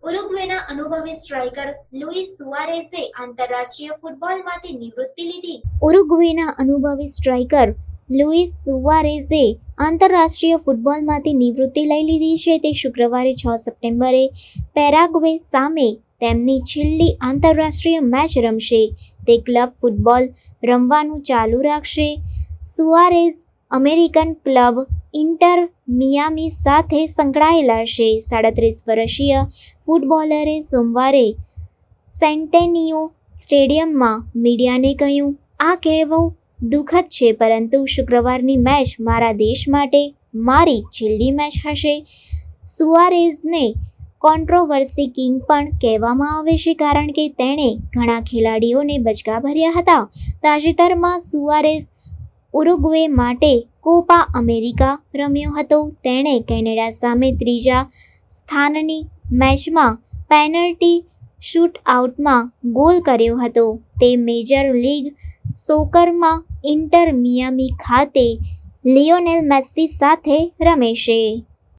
ઉરુગ્વેના અનુભવી striker Louis સુઆરેઝે આંતરરાષ્ટ્રીય ફૂટબોલમાંથી નિવૃત્તિ લીધી. ઉરુગ્વેના અનુભવી સ્ટ્રાઇકર લુઇસ સુઆરેઝે આંતરરાષ્ટ્રીય ફૂટબોલમાંથી નિવૃત્તિ લઈ લીધી છે. તે શુક્રવારે 6 સપ્ટેમ્બરે પેરાગ્વે સામે તેમની છેલ્લી આંતરરાષ્ટ્રીય મેચ રમશે. તે ક્લબ ફૂટબોલ રમવાનું ચાલુ રાખશે. સુઆરેઝ અમેરિકન ક્લબ ઇન્ટર મિયામી સાથે સંકળાયેલા છે. 37 વર્ષીય ફૂટબોલરે સોમવારે સેન્ટેનિયો સ્ટેડિયમમાં મીડિયાને કહ્યું, "આ કહેવું દુઃખદ છે, પરંતુ શુક્રવારની મેચ મારા દેશ માટે મારી છેલ્લી મેચ હશે." સુઆરેઝને કોન્ટ્રોવર્સી કિંગ પણ કહેવામાં આવે છે કારણ કે તેણે ઘણા ખેલાડીઓને બચકા ભર્યા હતા. તાજેતરમાં સુઆરેઝ ઉરુગ્વે માટે કોપા અમેરિકા રમ્યો હતો. તેણે કેનેડા સામે ત્રીજા સ્થાનની મેચમાં પેનલ્ટી શૂટઆઉટમાં ગોલ કર્યો હતો. તે મેજર લીગ સોકરમાં ઇન્ટર મિયામી ખાતે લિયોનેલ મેસ્સી સાથે રમે છે.